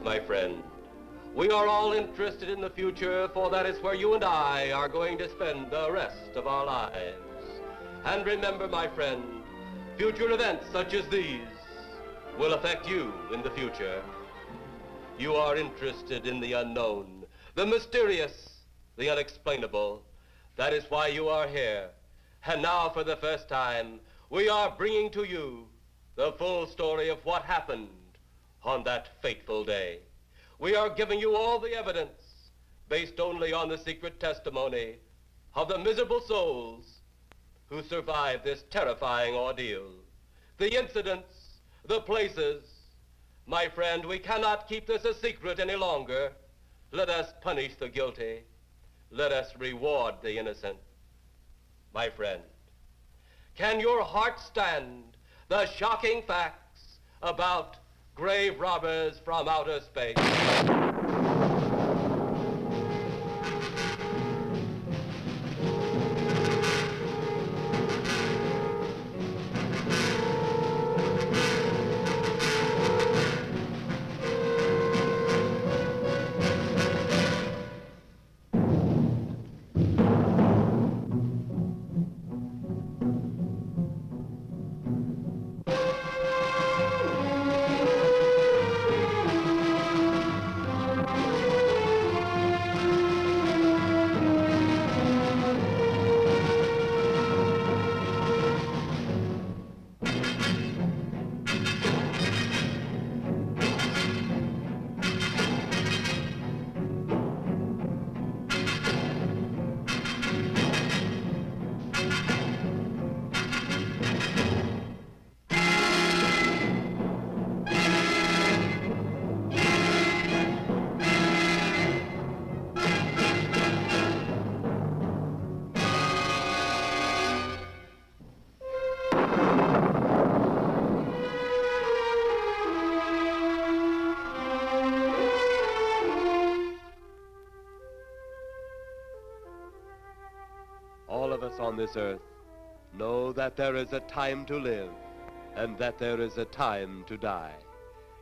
my friend. We are all interested in the future, for that is where you and I are going to spend the rest of our lives. And remember, my friend, future events such as these will affect you in the future. You are interested in the unknown, the mysterious, the unexplainable. That is why you are here. And now, for the first time, we are bringing to you the full story of what happened on that fateful day. We are giving you all the evidence based only on the secret testimony of the miserable souls who survived this terrifying ordeal. The incidents, the places. My friend, we cannot keep this a secret any longer. Let us punish the guilty. Let us reward the innocent. My friend, can your heart stand the shocking facts about grave robbers from outer space? All of us on this earth know that there is a time to live and that there is a time to die.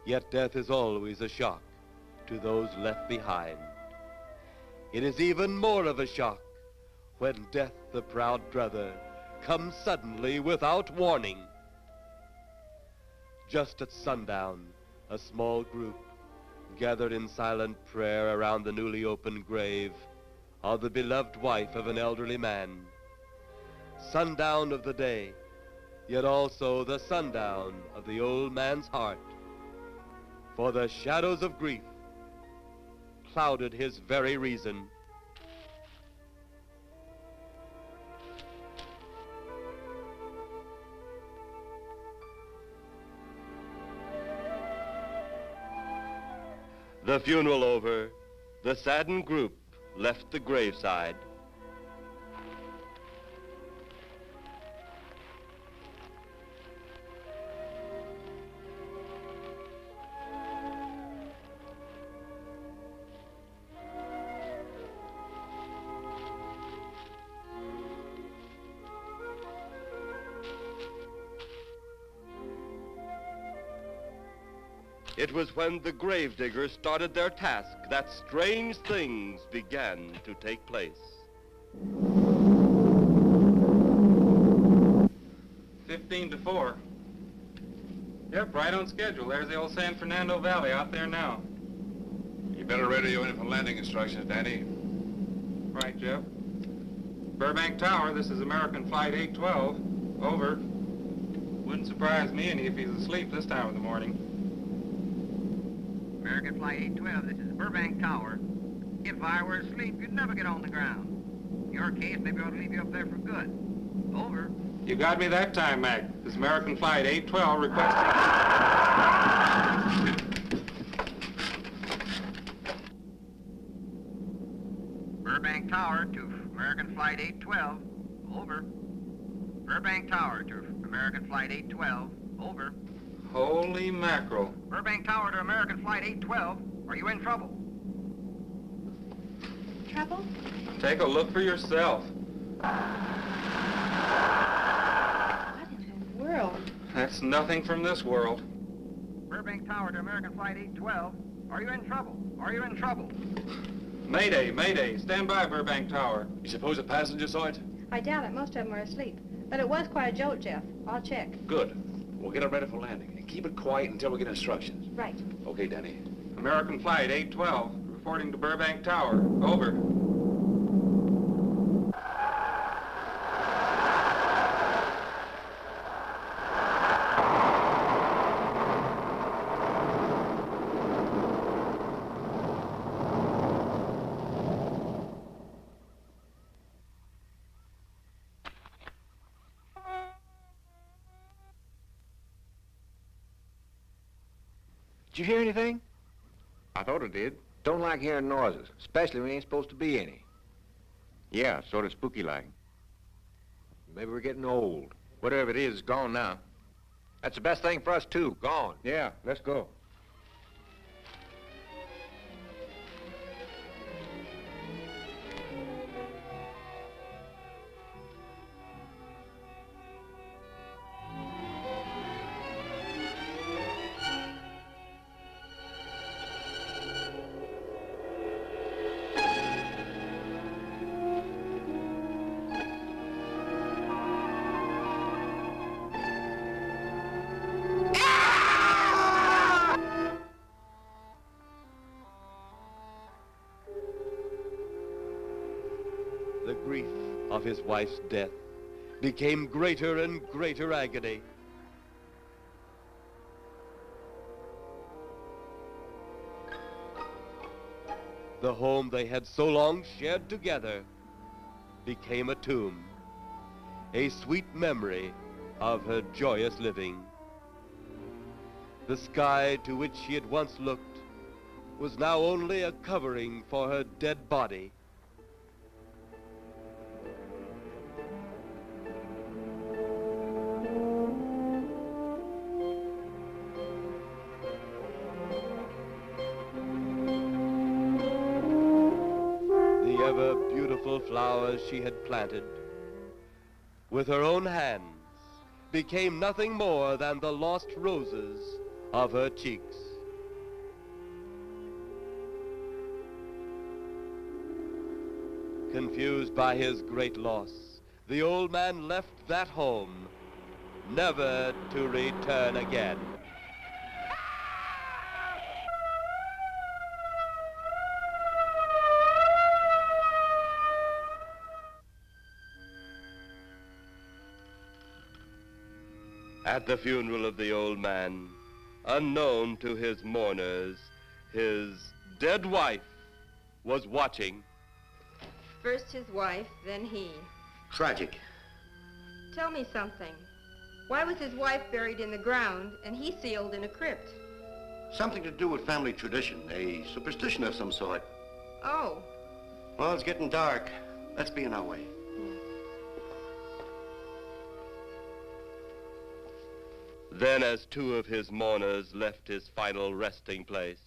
Yet death is always a shock to those left behind. It is even more of a shock when death, the proud brother, comes suddenly without warning. Just at sundown, a small group gathered in silent prayer around the newly opened grave of the beloved wife of an elderly man. Sundown of the day, yet also the sundown of the old man's heart. For the shadows of grief clouded his very reason. The funeral over, the saddened group left the graveside. It was when the gravediggers started their task that strange things began to take place. 15-4. Yep, right on schedule. There's the old San Fernando Valley out there now. You better radio in for landing instructions, Danny. Right, Jeff. Burbank Tower, this is American Flight 812. Over. Wouldn't surprise me any if he's asleep this time of the morning. American Flight 812, this is Burbank Tower. If I were asleep, you'd never get on the ground. In your case, maybe I ought to leave you up there for good. Over. You got me that time, Mac. This is American Flight 812 requesting... Burbank Tower to American Flight 812. Over. Burbank Tower to American Flight 812. Over. Holy mackerel. Burbank Tower to American Flight 812. Are you in trouble? Trouble? Take a look for yourself. What in the world? That's nothing from this world. Burbank Tower to American Flight 812. Are you in trouble? Are you in trouble? Mayday, mayday. Stand by, Burbank Tower. You suppose a passenger saw it? I doubt it. Most of them are asleep. But it was quite a jolt, Jeff. I'll check. Good. We'll get it ready for landing. And keep it quiet until we get instructions. Right. Okay, Danny. American Flight 812, reporting to Burbank Tower. Over. Did you hear anything? I thought it did. Don't like hearing noises, especially when there ain't supposed to be any. Yeah, sort of spooky like. Maybe we're getting old. Whatever it is, it's gone now. That's the best thing for us, too. Gone. Yeah, let's go. The grief of his wife's death became greater and greater agony. The home they had so long shared together became a tomb, a sweet memory of her joyous living. The sky to which she had once looked was now only a covering for her dead body. The ever-beautiful flowers she had planted with her own hands became nothing more than the lost roses of her cheeks. Confused by his great loss, the old man left that home, never to return again. At the funeral of the old man, unknown to his mourners, his dead wife was watching. First his wife, then he. Tragic. Tell me something. Why was his wife buried in the ground and he sealed in a crypt? Something to do with family tradition, a superstition of some sort. Oh. Well, it's getting dark. Let's be on our way. Then, as two of his mourners left his final resting place,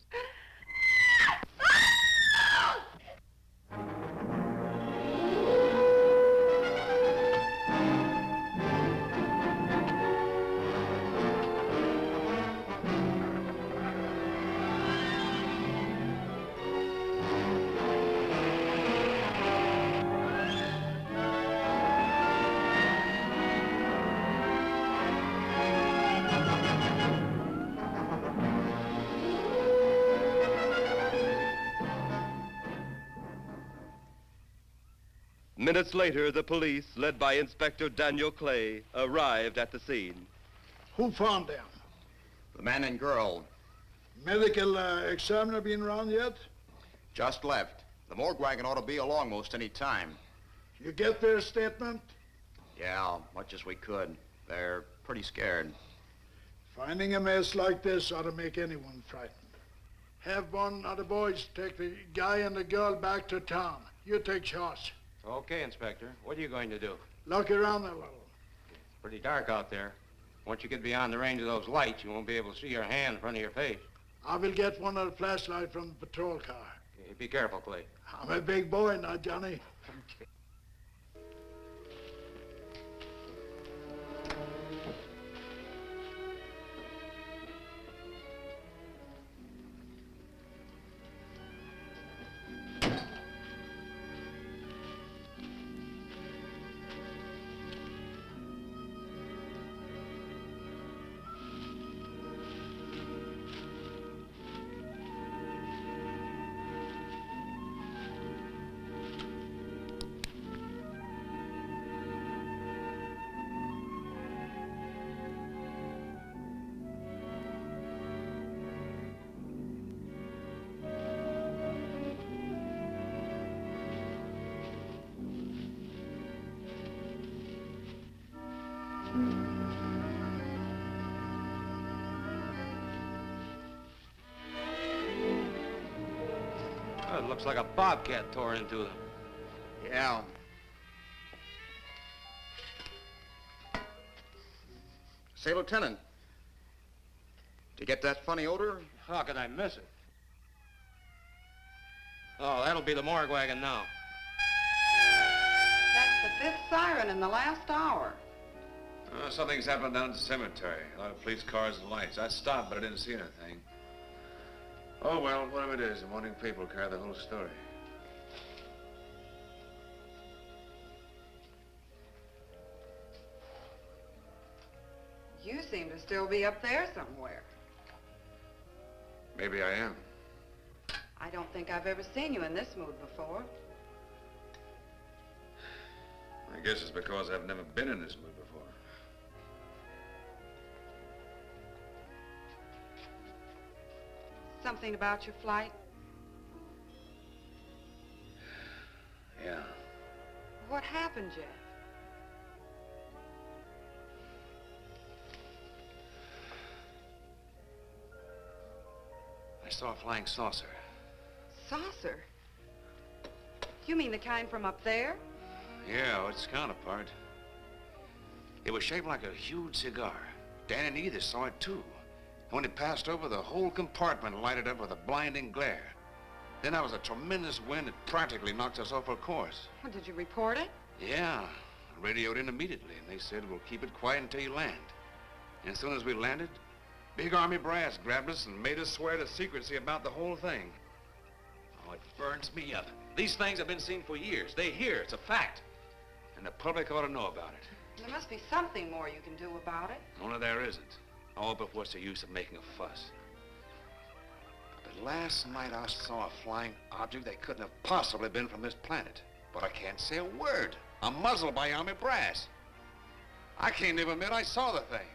minutes later, the police, led by Inspector Daniel Clay, arrived at the scene. Who found them? The man and girl Medical examiner been around yet? just left. The morgue wagon ought to be along most any time. You get their statement? Yeah, much as we could. They're pretty scared. Finding a mess like this ought to make anyone frightened. Have one of the boys take the guy and the girl back to town. You take charge. Okay, Inspector. What are you going to do? Look around a little. It's pretty dark out there. Once you get beyond the range of those lights, you won't be able to see your hand in front of your face. I will get one of the flashlights from the patrol car. Okay, be careful, Clay. I'm a big boy now, Johnny. Okay. looks like a bobcat tore into them. Yeah. Say, Lieutenant, did you get that funny odor? How could I miss it? Oh, that'll be the morgue wagon now. That's the fifth siren in the last hour. Something's happened down at the cemetery. A lot of police cars and lights. I stopped, but I didn't see anything. Oh, well, whatever it is, the morning paper will carry the whole story. You seem to still be up there somewhere. Maybe I am. I don't think I've ever seen you in this mood before. I guess it's because I've never been in this mood before. Something about your flight? Yeah. What happened, Jeff? I saw a flying saucer. Saucer? You mean the kind from up there? Yeah, its counterpart. It was shaped like a huge cigar. Dan and Edith saw it too. And when it passed over, the whole compartment lighted up with a blinding glare. Then there was a tremendous wind that practically knocked us off our course. Well, did you report it? Yeah, I radioed in immediately, and they said, we'll keep it quiet until you land. And as soon as we landed, big army brass grabbed us and made us swear to secrecy about the whole thing. Oh, it burns me up. These things have been seen for years. They hear, it's a fact. And the public ought to know about it. There must be something more you can do about it. Only there isn't. Oh, but what's the use of making a fuss? But last night I saw a flying object that couldn't have possibly been from this planet. But I can't say a word. I'm muzzled by army brass. I can't even admit I saw the thing.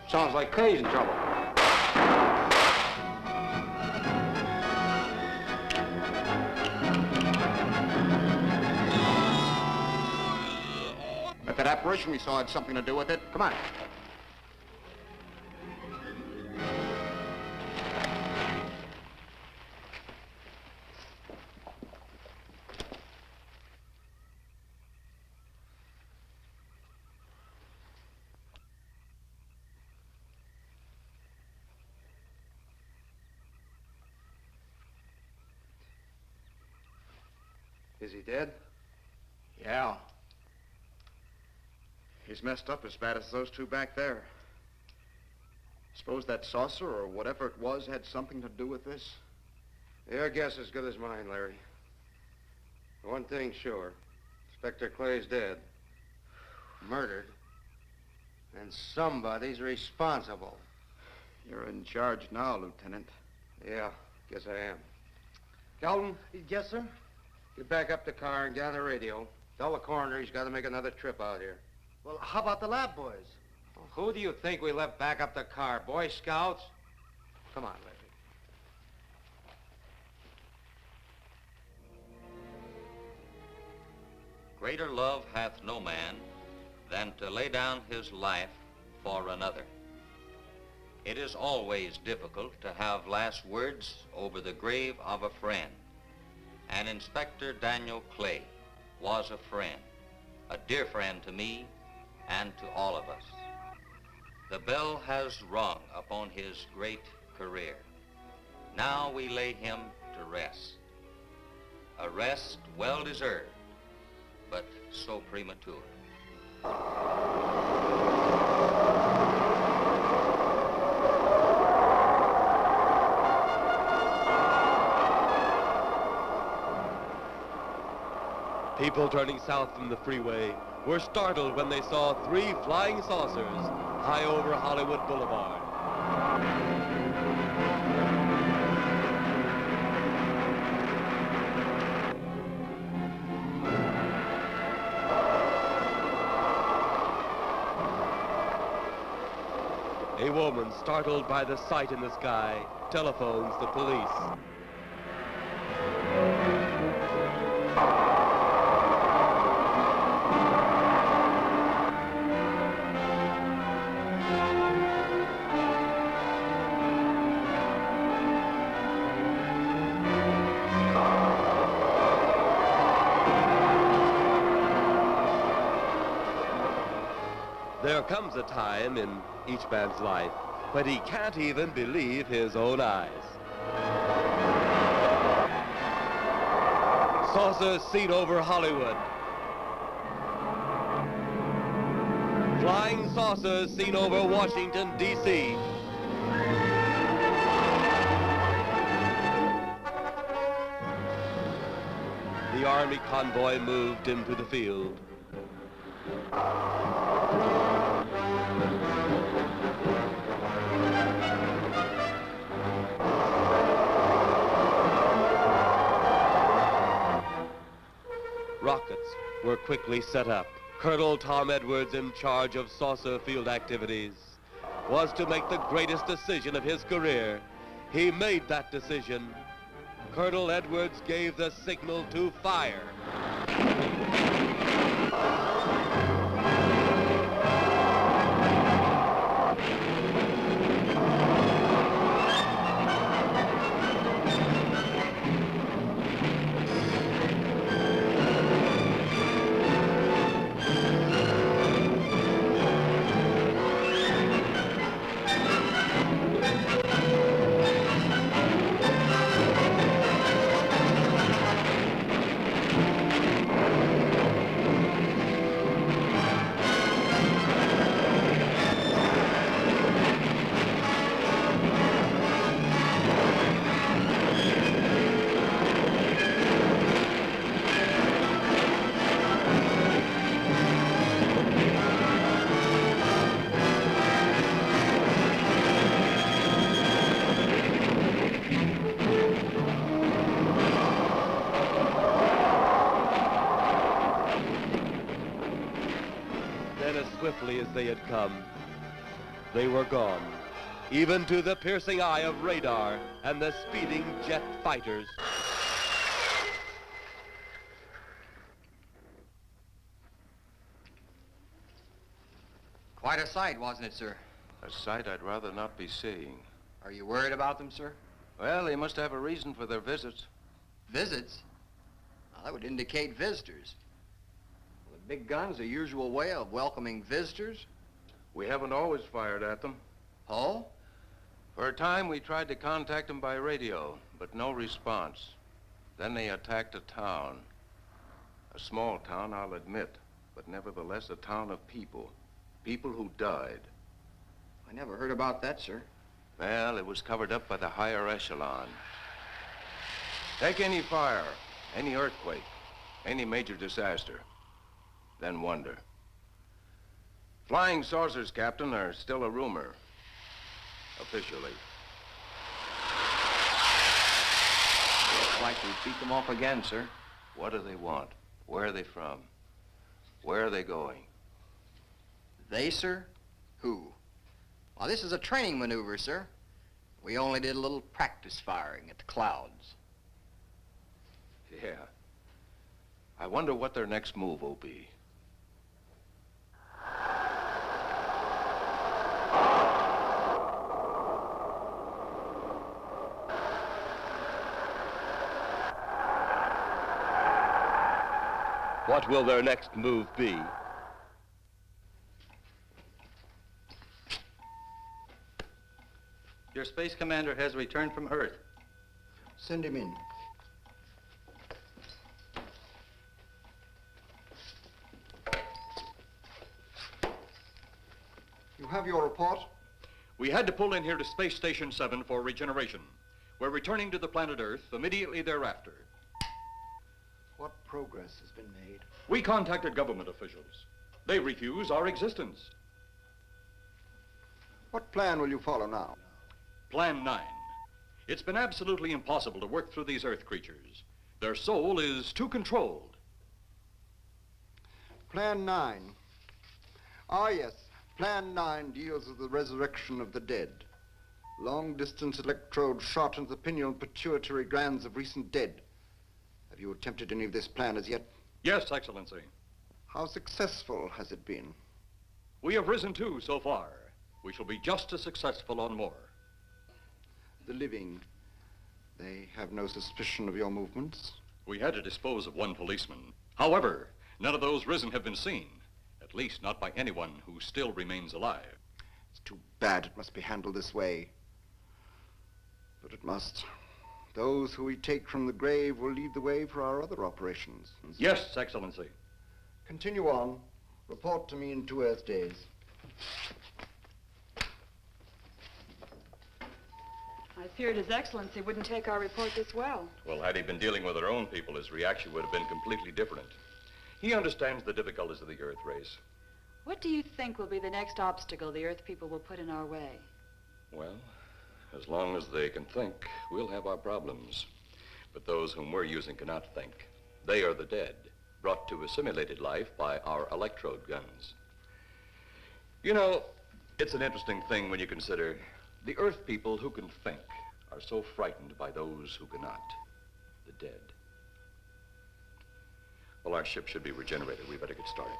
Sounds like Kay's in trouble. If that apparition we saw had something to do with it, come on. Is he dead? Yeah. He's messed up as bad as those two back there. Suppose that saucer or whatever it was had something to do with this? Your guess is as good as mine, Larry. One thing's sure. Inspector Clay's dead. Murdered. And somebody's responsible. You're in charge now, Lieutenant. Yeah, guess I am. Calton? Yes, sir? Get back up the car and get on the radio. Tell the coroner he's got to make another trip out here. Well, how about the lab boys? Well, who do you think we left back up the car? Boy Scouts? Come on, Larry. Greater love hath no man than to lay down his life for another. It is always difficult to have last words over the grave of a friend. And Inspector Daniel Clay was a friend, a dear friend to me and to all of us. The bell has rung upon his great career. Now we lay him to rest. A rest well deserved, but so premature. People turning south from the freeway were startled when they saw 3 flying saucers high over Hollywood Boulevard. A woman, startled by the sight in the sky, telephones the police. There comes a time in each man's life when he can't even believe his own eyes. Saucers seen over Hollywood. Flying saucers seen over Washington, D.C. The Army convoy moved into the field. Rockets were quickly set up. Colonel Tom Edwards, in charge of saucer field activities, was to make the greatest decision of his career. He made that decision. Colonel Edwards gave the signal to fire. Swiftly as they had come, they were gone, even to the piercing eye of radar and the speeding jet fighters. Quite a sight, wasn't it, sir? A sight I'd rather not be seeing. Are you worried about them, sir? Well, they must have a reason for their visits. Visits? Well, that would indicate visitors. The big gun's the usual way of welcoming visitors. We haven't always fired at them. Oh? For a time, we tried to contact them by radio, but no response. Then they attacked a town. A small town, I'll admit, but nevertheless a town of people. People who died. I never heard about that, sir. Well, it was covered up by the higher echelon. Take any fire, any earthquake, any major disaster, then wonder. Flying saucers, Captain, are still a rumor, officially. Looks like we beat them off again, sir. What do they want? Where are they from? Where are they going? They, sir? Who? Well, this is a training maneuver, sir. We only did a little practice firing at the clouds. Yeah. I wonder what their next move will be. What will their next move be? Your space commander has returned from Earth. Send him in. You have your report? We had to pull in here to Space Station 7 for regeneration. We're returning to the planet Earth immediately thereafter. What progress has been made? We contacted government officials. They refuse our existence. What plan will you follow now? Plan 9. It's been absolutely impossible to work through these Earth creatures. Their soul is too controlled. Plan 9. Ah, yes. Plan 9 deals with the resurrection of the dead. Long-distance electrode shot into the pineal pituitary glands of recent dead. Have you attempted any of this plan as yet? Yes, Excellency. How successful has it been? We have risen 2 so far. We shall be just as successful on more. The living, they have no suspicion of your movements? We had to dispose of 1 policeman. However, none of those risen have been seen. At least not by anyone who still remains alive. It's too bad it must be handled this way. But it must. Those who we take from the grave will lead the way for our other operations. Yes, Excellency. Continue on. Report to me in 2 Earth days. I feared His Excellency wouldn't take our report this well. Well, had he been dealing with our own people, his reaction would have been completely different. He understands the difficulties of the Earth race. What do you think will be the next obstacle the Earth people will put in our way? Well, as long as they can think, we'll have our problems. But those whom we're using cannot think. They are the dead, brought to a simulated life by our electrode guns. You know, it's an interesting thing when you consider the Earth people who can think are so frightened by those who cannot, the dead. Well, our ship should be regenerated. We better get started.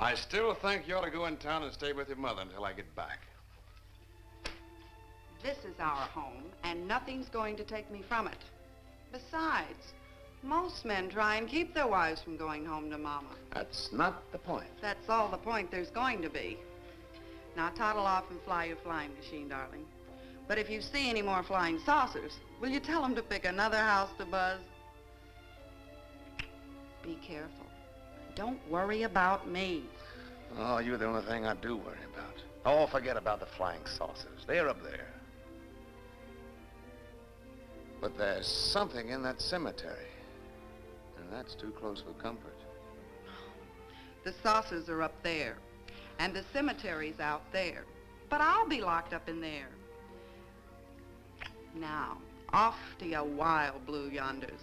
I still think you ought to go in town and stay with your mother until I get back. This is our home, and nothing's going to take me from it. Besides, most men try and keep their wives from going home to Mama. That's not the point. That's all the point there's going to be. Now toddle off and fly your flying machine, darling. But if you see any more flying saucers, will you tell them to pick another house to buzz? Be careful. Don't worry about me. Oh, you're the only thing I do worry about. Oh, forget about the flying saucers. They're up there. But there's something in that cemetery. And that's too close for comfort. The saucers are up there, and the cemetery's out there. But I'll be locked up in there. Now, off to your wild blue yonders.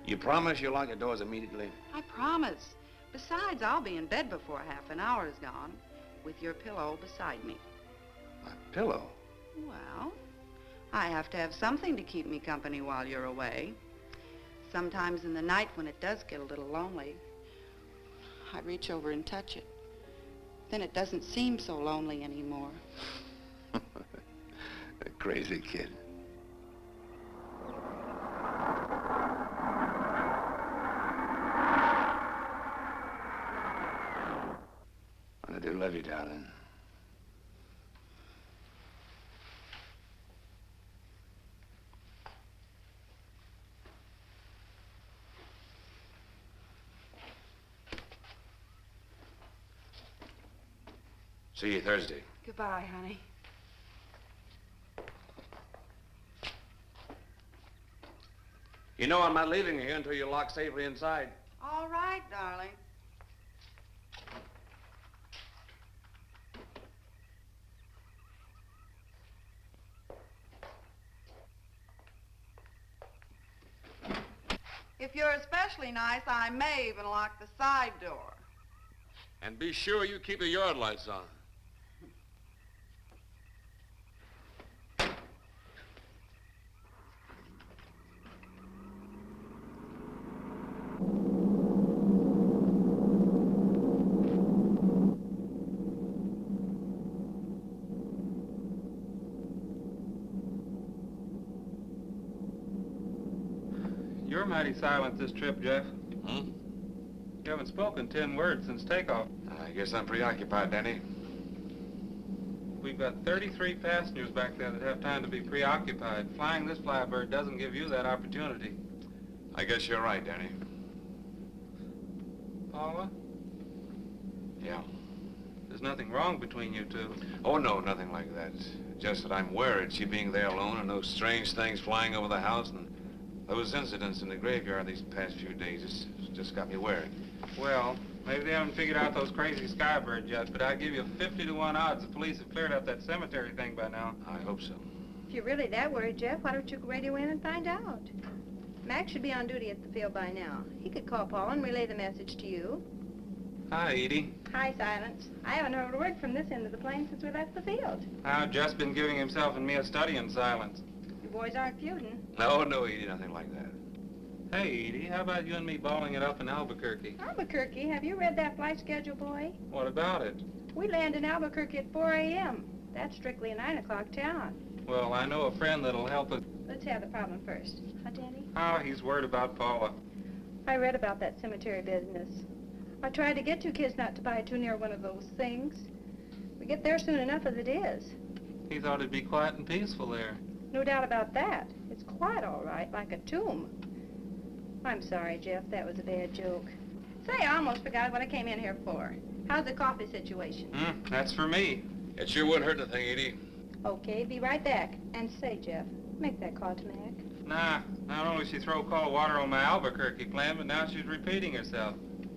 You promise you'll lock your doors immediately? I promise. Besides, I'll be in bed before half an hour is gone, with your pillow beside me. My pillow? Well, I have to have something to keep me company while you're away. Sometimes in the night when it does get a little lonely, I reach over and touch it. Then it doesn't seem so lonely anymore. A crazy kid. I do love you, darling. See you Thursday. Goodbye, honey. You know I'm not leaving here until you're locked safely inside. All right, darling. If you're especially nice, I may even lock the side door. And be sure you keep the yard lights on. You're mighty silent this trip, Jeff. Hmm? You haven't spoken 10 words since takeoff. I guess I'm preoccupied, Danny. We've got 33 passengers back there that have time to be preoccupied. Flying this flybird doesn't give you that opportunity. I guess you're right, Danny. Paula? Yeah. There's nothing wrong between you two. Oh, no, nothing like that. Just that I'm worried, she being there alone and those strange things flying over the house and those incidents in the graveyard these past few days. It's just got me worried. Well, maybe they haven't figured out those crazy skybirds yet, but I'd give you 50 to 1 odds the police have cleared up that cemetery thing by now. I hope so. If you're really that worried, Jeff, why don't you radio in and find out? Mac should be on duty at the field by now. He could call Paul and relay the message to you. Hi, Edie. Hi, Silence. I haven't heard a word from this end of the plane since we left the field. I've just been giving himself and me a study in silence. You boys aren't feuding. No, Edie, nothing like that. Hey, Edie, how about you and me balling it up in Albuquerque? Albuquerque? Have you read that flight schedule, boy? What about it? We land in Albuquerque at 4 a.m. That's strictly a 9 o'clock town. Well, I know a friend that'll help us. Let's have the problem first. Huh, Danny? Oh, he's worried about Paula. I read about that cemetery business. I tried to get you kids not to buy too near one of those things. We get there soon enough as it is. He thought it'd be quiet and peaceful there. No doubt about that. It's quiet, all right, like a tomb. I'm sorry, Jeff. That was a bad joke. Say, I almost forgot what I came in here for. How's the coffee situation? That's for me. It sure wouldn't hurt a thing, Edie. Okay, be right back. And say, Jeff, make that call to Mac. Nah, not only she throw cold water on my Albuquerque plan, but now she's repeating herself.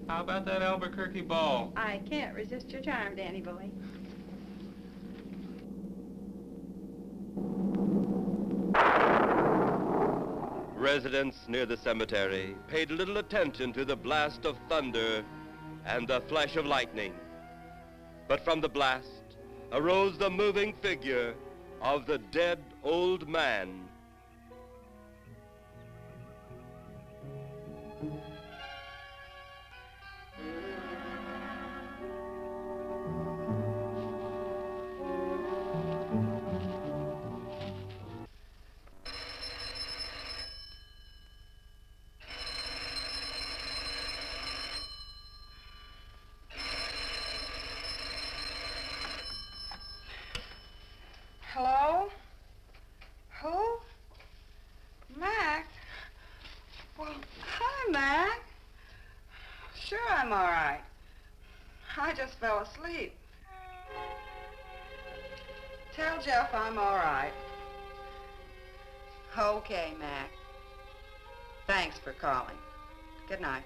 How about that Albuquerque ball? I can't resist your charm, Danny boy. Residents near the cemetery paid little attention to the blast of thunder and the flash of lightning. But from the blast arose the moving figure of the dead old man. Hello? Who? Mac? Well, hi, Mac. Sure, I'm all right. I just fell asleep. Tell Jeff I'm all right. Okay, Mac. Thanks for calling. Good night.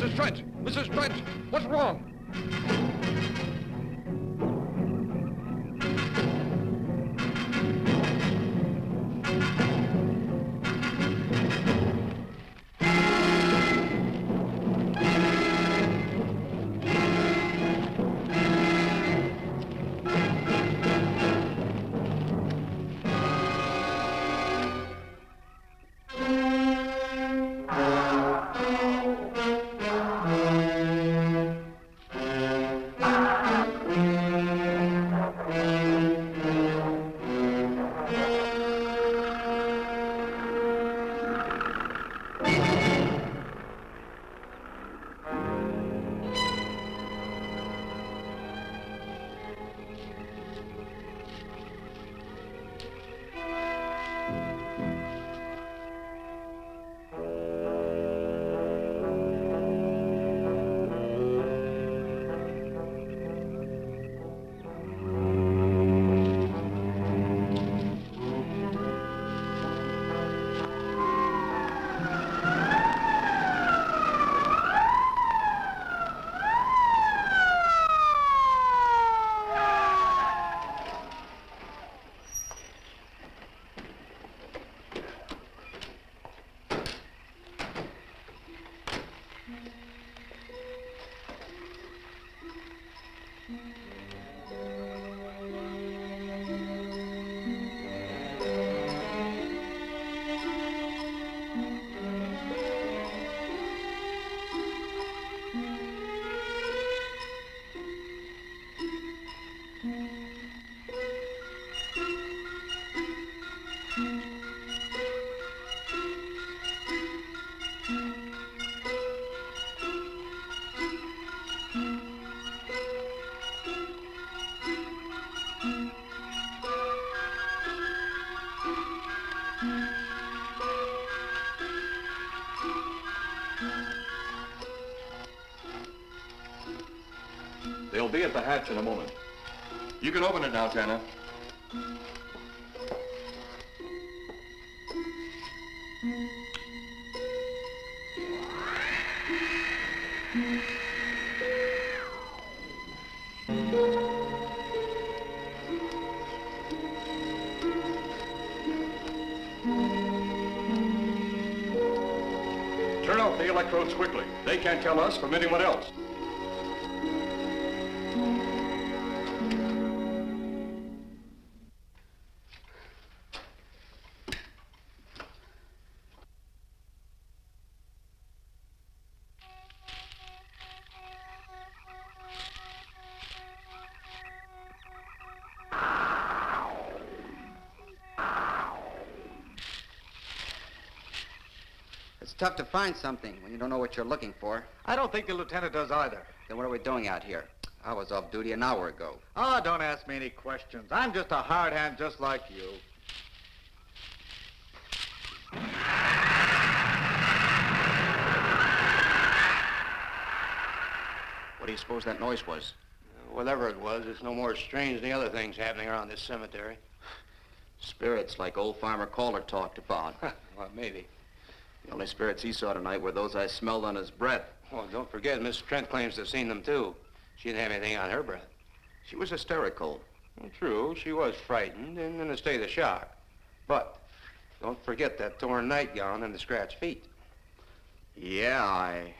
Mrs. Trent! Mrs. Trent! What's wrong? They'll be at the hatch in a moment. You can open it now, Tanner. Turn off the electrodes quickly. They can't tell us from anyone else. It's tough to find something when you don't know what you're looking for. I don't think the lieutenant does either. Then what are we doing out here? I was off duty an hour ago. Oh, don't ask me any questions. I'm just a hard hand just like you. What do you suppose that noise was? Whatever it was, it's no more strange than the other things happening around this cemetery. Spirits like old Farmer Calder talked about. Well, maybe. The only spirits he saw tonight were those I smelled on his breath. Well, don't forget, Miss Trent claims to have seen them, too. She didn't have anything on her breath. She was hysterical. Well, true, she was frightened and in a state of shock. But don't forget that torn nightgown and the scratched feet. Yeah, I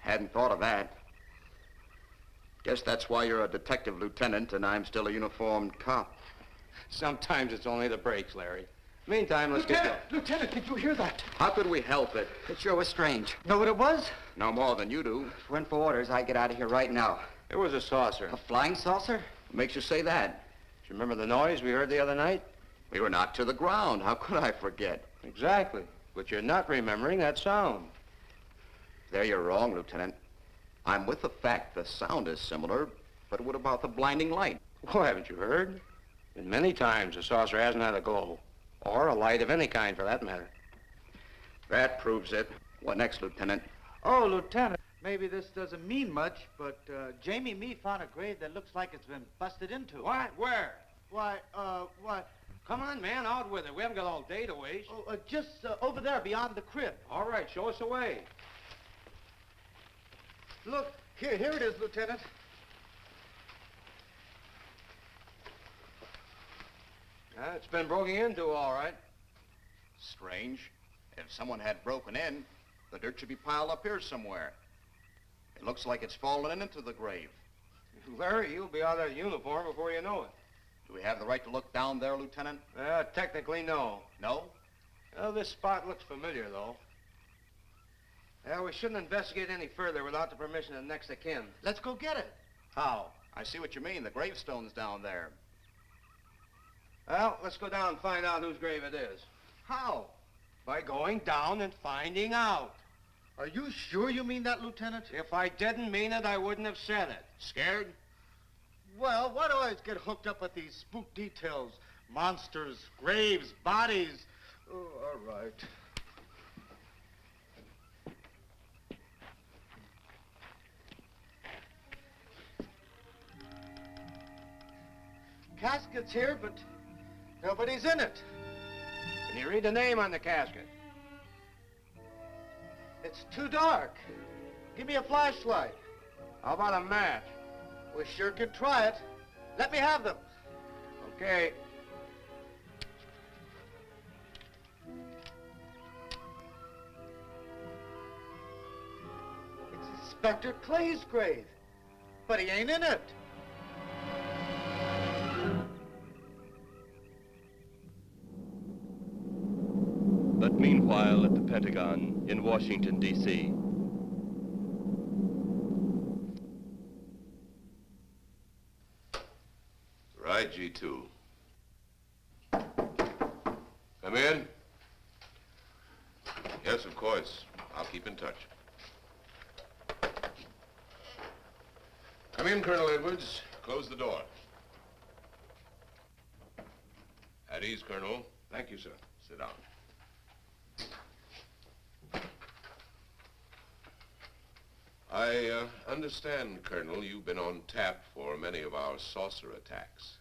hadn't thought of that. Guess that's why you're a detective lieutenant and I'm still a uniformed cop. Sometimes it's only the breaks, Larry. Meantime, let's get going. Lieutenant, did you hear that? How could we help it? It sure was strange. Know what it was? No more than you do. If it went for orders, I'd get out of here right now. It was a saucer. A flying saucer? What makes you say that? Do you remember the noise we heard the other night? We were knocked to the ground. How could I forget? Exactly. But you're not remembering that sound. There you're wrong, Lieutenant. I'm with the fact the sound is similar, but what about the blinding light? Well, haven't you heard? And many times the saucer hasn't had a glow. Or a light of any kind, for that matter. That proves it. What next, Lieutenant? Oh, Lieutenant, maybe this doesn't mean much, but Jamie and me found a grave that looks like it's been busted into. What? Where? Why, what? Come on, man, out with it. We haven't got all day to waste. Oh, just over there beyond the crib. All right, show us the way. Look, here it is, Lieutenant. It's been broken into, all right. Strange. If someone had broken in, the dirt should be piled up here somewhere. It looks like it's fallen into the grave. Larry, you'll be out of that uniform before you know it. Do we have the right to look down there, Lieutenant? Technically, no. No? Well, this spot looks familiar, though. We shouldn't investigate any further without the permission of next of kin. Let's go get it. How? I see what you mean. The gravestone's down there. Well, let's go down and find out whose grave it is. How? By going down and finding out. Are you sure you mean that, Lieutenant? If I didn't mean it, I wouldn't have said it. Scared? Well, why do I always get hooked up with these spook details? Monsters, graves, bodies. Oh, all right. Casket's here, but nobody's in it. Can you read the name on the casket? It's too dark. Give me a flashlight. How about a match? We sure could try it. Let me have them. Okay. It's Inspector Clay's grave, but he ain't in it. But meanwhile, at the Pentagon in Washington, D.C., Right, G2. Come in. Yes, of course. I'll keep in touch. Come in, Colonel Edwards. Close the door. At ease, Colonel. Thank you, sir. Sit down. I understand, Colonel, you've been on tap for many of our saucer attacks.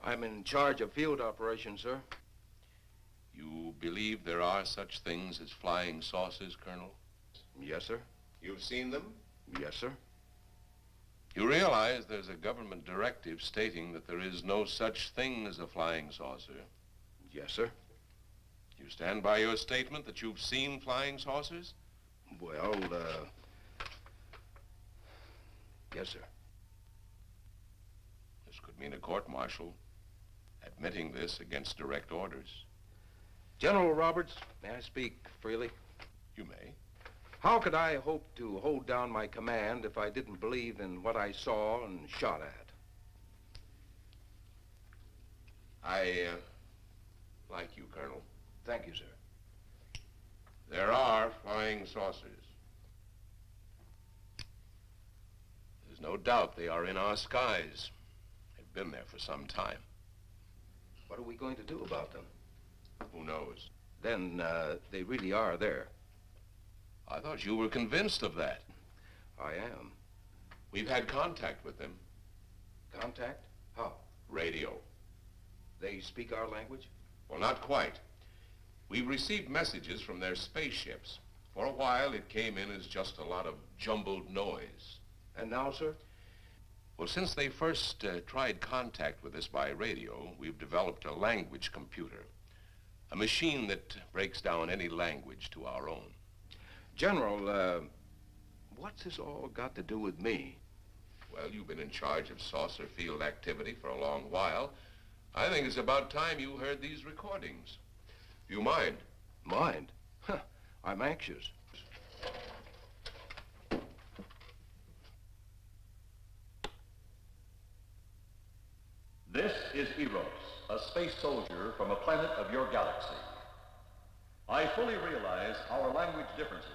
I'm in charge of field operations, sir. You believe there are such things as flying saucers, Colonel? Yes, sir. You've seen them? Yes, sir. You realize there's a government directive stating that there is no such thing as a flying saucer? Yes, sir. You stand by your statement that you've seen flying saucers? Well, yes, sir. This could mean a court-martial, admitting this against direct orders. General Roberts, may I speak freely? You may. How could I hope to hold down my command if I didn't believe in what I saw and shot at? I like you, Colonel. Thank you, sir. There are flying saucers. There's no doubt they are in our skies. They've been there for some time. What are we going to do about them? Who knows? Then, they really are there. I thought you were convinced of that. I am. We've had contact with them. Contact? How? Radio. They speak our language? Well, not quite. We've received messages from their spaceships. For a while, it came in as just a lot of jumbled noise. And now, sir? Well, since they first tried contact with us by radio, we've developed a language computer. A machine that breaks down any language to our own. General, what's this all got to do with me? Well, you've been in charge of saucer field activity for a long while. I think it's about time you heard these recordings. Do you mind? Mind? Huh, I'm anxious. This is Eros, a space soldier from a planet of your galaxy. I fully realize our language differences.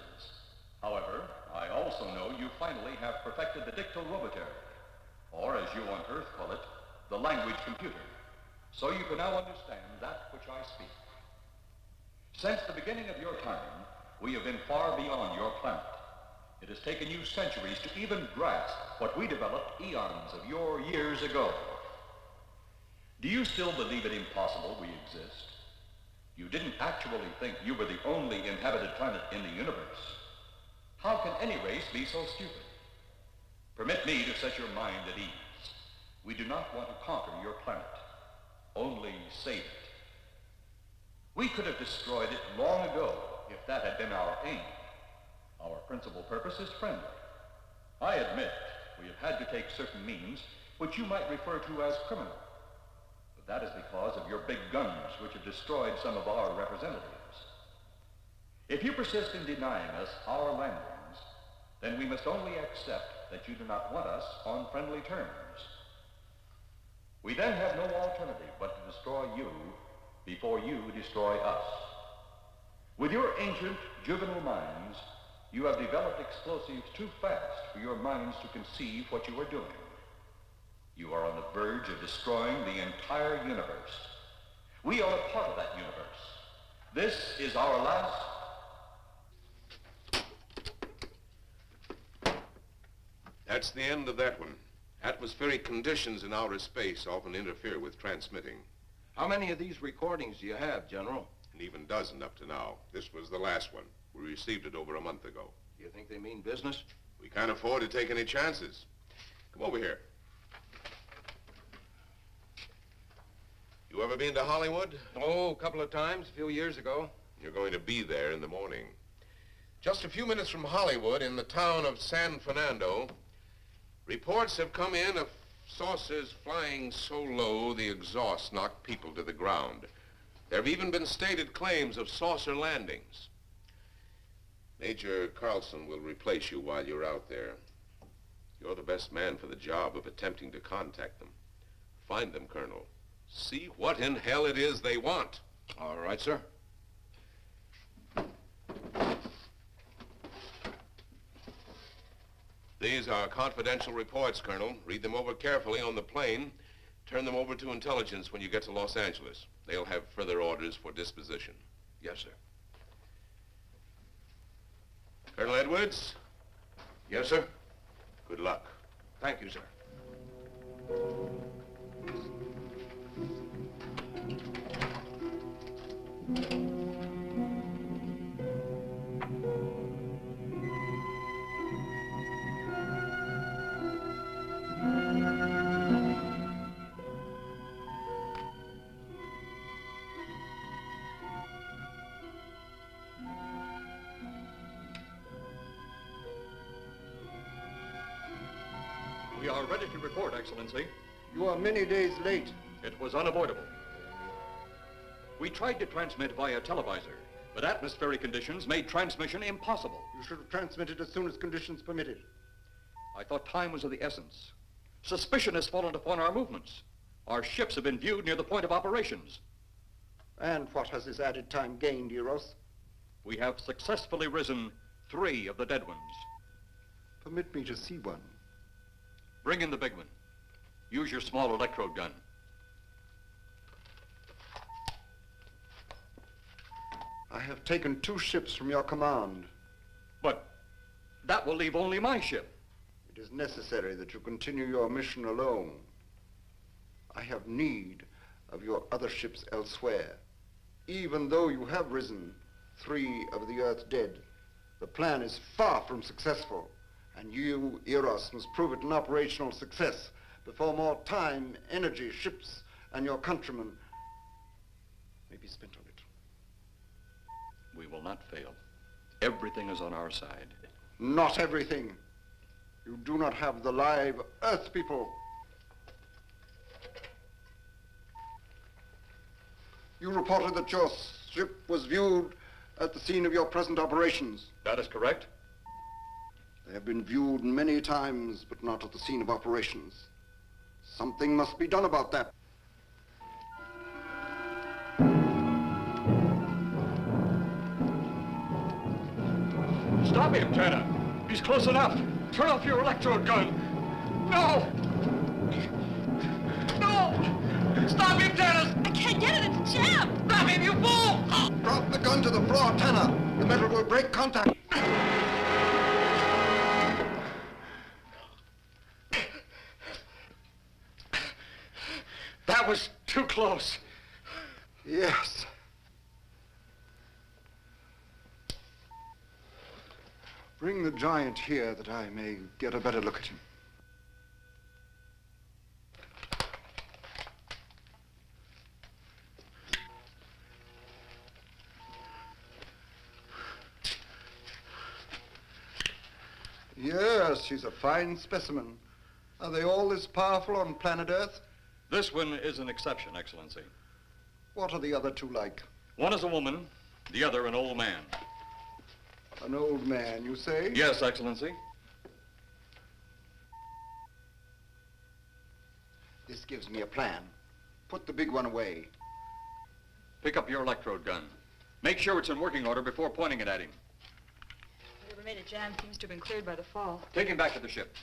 However, I also know you finally have perfected the dictoroboter, or as you on Earth call it, the language computer. So you can now understand that which I speak. Since the beginning of your time, we have been far beyond your planet. It has taken you centuries to even grasp what we developed eons of your years ago. Do you still believe it impossible we exist? You didn't actually think you were the only inhabited planet in the universe. How can any race be so stupid? Permit me to set your mind at ease. We do not want to conquer your planet, only save it. We could have destroyed it long ago if that had been our aim. Our principal purpose is friendly. I admit we have had to take certain means which you might refer to as criminal. But that is because of your big guns which have destroyed some of our representatives. If you persist in denying us our landings, then we must only accept that you do not want us on friendly terms. We then have no alternative but to destroy you before you destroy us. With your ancient, juvenile minds, you have developed explosives too fast for your minds to conceive what you are doing. You are on the verge of destroying the entire universe. We are a part of that universe. This is our last... That's the end of that one. Atmospheric conditions in outer space often interfere with transmitting. How many of these recordings do you have, General? An even dozen up to now. This was the last one. We received it over a month ago. Do you think they mean business? We can't afford to take any chances. Come over here. You ever been to Hollywood? Oh, a couple of times, a few years ago. You're going to be there in the morning. Just a few minutes from Hollywood, in the town of San Fernando, reports have come in of saucers flying so low the exhaust knocked people to the ground. There have even been stated claims of saucer landings. Major Carlson will replace you while you're out there. You're the best man for the job of attempting to contact them. Find them, Colonel. See what in hell it is they want. All right, sir. These are confidential reports, Colonel. Read them over carefully on the plane. Turn them over to intelligence when you get to Los Angeles. They'll have further orders for disposition. Yes, sir. Colonel Edwards? Yes, sir. Good luck. Thank you, sir. We are ready to report, Excellency. You are many days late. It was unavoidable. We tried to transmit via televisor, but atmospheric conditions made transmission impossible. You should have transmitted as soon as conditions permitted. I thought time was of the essence. Suspicion has fallen upon our movements. Our ships have been viewed near the point of operations. And what has this added time gained, Eros? We have successfully risen 3 of the dead ones. Permit me to see one. Bring in the big one. Use your small electrode gun. I have taken 2 ships from your command. But that will leave only my ship. It is necessary that you continue your mission alone. I have need of your other ships elsewhere. Even though you have risen 3 of the Earth's dead, the plan is far from successful. And you, Eros, must prove it an operational success before more time, energy, ships, and your countrymen may be spent on it. We will not fail. Everything is on our side. Not everything. You do not have the live Earth people. You reported that your ship was viewed at the scene of your present operations. That is correct. They have been viewed many times, but not at the scene of operations. Something must be done about that. Stop him, Turner. He's close enough. Turn off your electrode gun. No! No! Stop him, Turner! I can't get it. It's jammed. Stop him, you fool! Drop the gun to the floor, Tanner. The metal will break contact. That was too close. Yes. Bring the giant here that I may get a better look at him. Yes, she's a fine specimen. Are they all this powerful on planet Earth? This one is an exception, Excellency. What are the other two like? One is a woman, the other an old man. An old man, you say? Yes, Excellency. This gives me a plan. Put the big one away. Pick up your electrode gun. Make sure it's in working order before pointing it at him. Whatever made it jam seems to have been cleared by the fall. Take him back to the ship.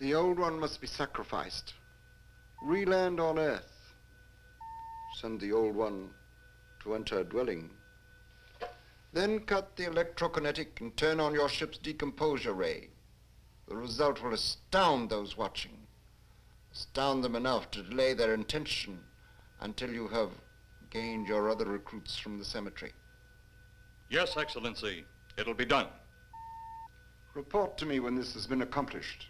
The old one must be sacrificed. Re-land on Earth. Send the old one to enter a dwelling. Then cut the electrokinetic and turn on your ship's decomposure ray. The result will astound those watching. Astound them enough to delay their intention until you have gained your other recruits from the cemetery. Yes, Excellency. It'll be done. Report to me when this has been accomplished.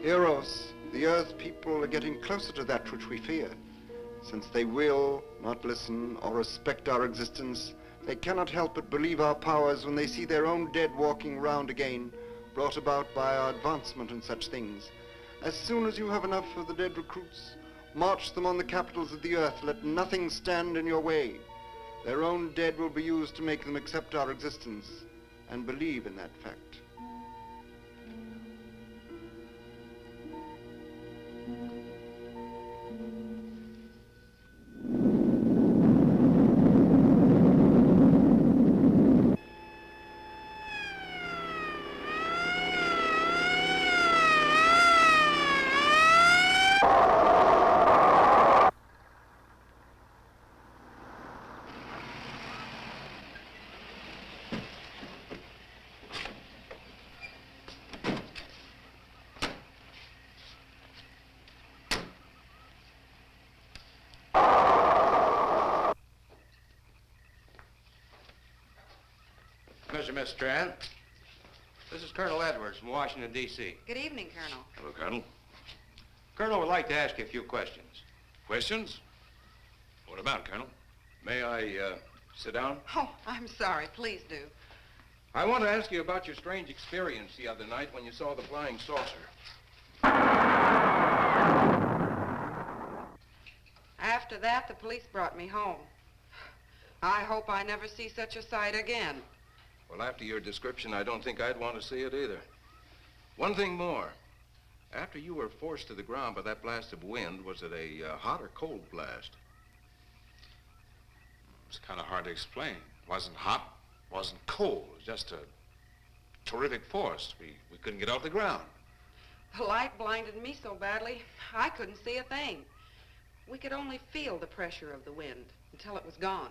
Eros, the Earth people are getting closer to that which we fear. Since they will not listen or respect our existence, they cannot help but believe our powers when they see their own dead walking round again, brought about by our advancement and such things. As soon as you have enough of the dead recruits, march them on the capitals of the Earth. Let nothing stand in your way. Their own dead will be used to make them accept our existence and believe in that fact. Mr. Miss Strand, this is Colonel Edwards from Washington, D.C. Good evening, Colonel. Hello, Colonel. Colonel would like to ask you a few questions. Questions? What about, Colonel? May I, sit down? Oh, I'm sorry. Please do. I want to ask you about your strange experience the other night when you saw the flying saucer. After that, the police brought me home. I hope I never see such a sight again. Well, after your description, I don't think I'd want to see it either. One thing more. After you were forced to the ground by that blast of wind, was it a hot or cold blast? It's kind of hard to explain. It wasn't hot, wasn't cold. It was just a terrific force. We couldn't get off the ground. The light blinded me so badly, I couldn't see a thing. We could only feel the pressure of the wind until it was gone.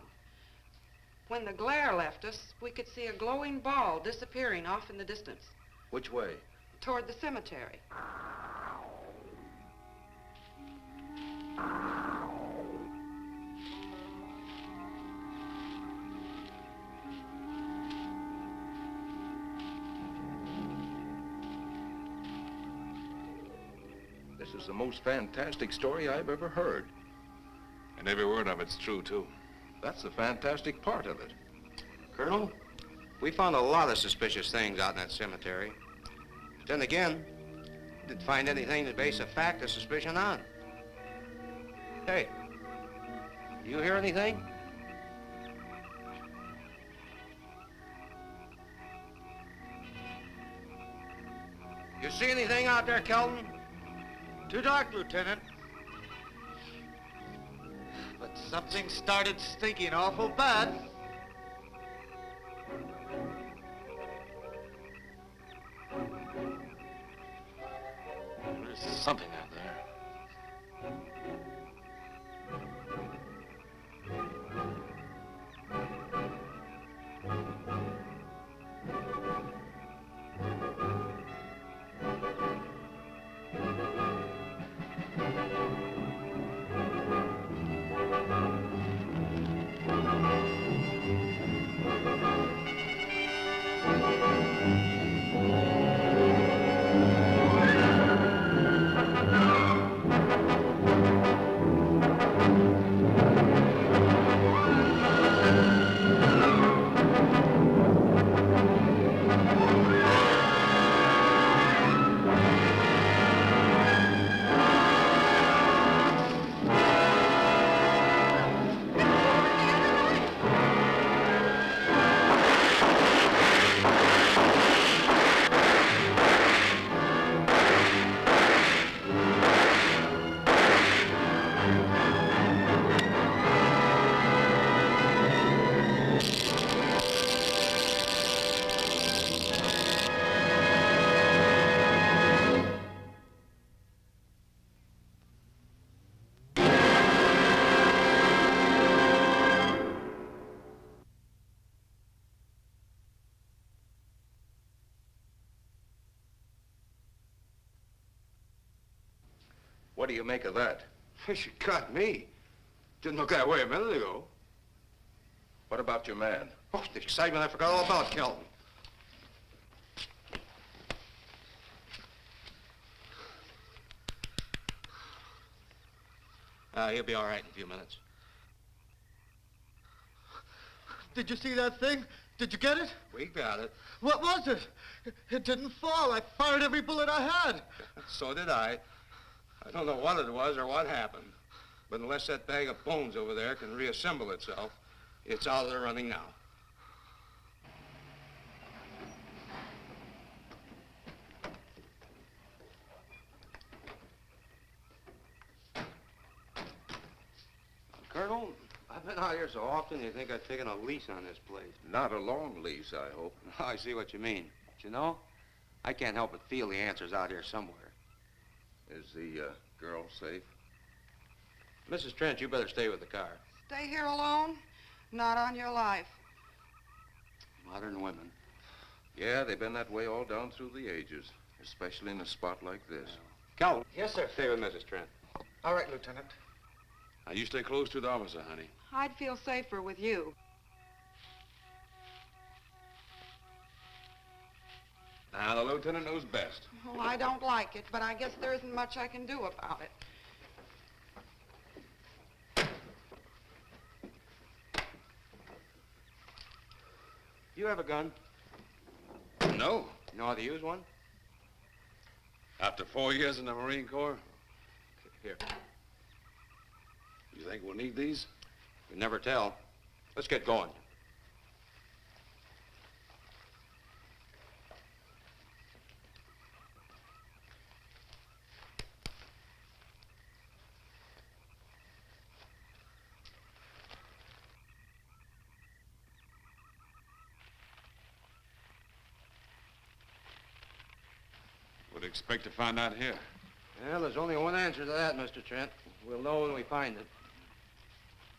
When the glare left us, we could see a glowing ball disappearing off in the distance. Which way? Toward the cemetery. This is the most fantastic story I've ever heard. And every word of it's true, too. That's the fantastic part of it. Colonel, we found a lot of suspicious things out in that cemetery. But then again, didn't find anything to base a fact or suspicion on. Hey, you hear anything? You see anything out there, Kelton? Too dark, Lieutenant. But something started stinking awful bad. There's something out there. What do you make of that? She got me. Didn't look that way a minute ago. What about your man? Oh, the excitement, I forgot all about Kelton. He'll be all right in a few minutes. Did you see that thing? Did you get it? We got it. What was it? It didn't fall. I fired every bullet I had. So did I. I don't know what it was or what happened. But unless that bag of bones over there can reassemble itself, it's out of the running now. Colonel, I've been out here so often, you think I've taken a lease on this place. Not a long lease, I hope. I see what you mean. But you know, I can't help but feel the answer's out here somewhere. Is the girl safe? Mrs. Trent, you better stay with the car. Stay here alone? Not on your life. Modern women. Yeah, they've been that way all down through the ages, especially in a spot like this. Calvin. Yes, sir. Stay with Mrs. Trent. All right, Lieutenant. Now, you stay close to the officer, honey. I'd feel safer with you. Now, the lieutenant knows best. Well, I don't like it, but I guess there isn't much I can do about it. You have a gun? No. You know how to use one? After 4 years in the Marine Corps? Here. You think we'll need these? You never tell. Let's get going. What do you expect to find out here? Well, there's only one answer to that, Mr. Trent. We'll know when we find it.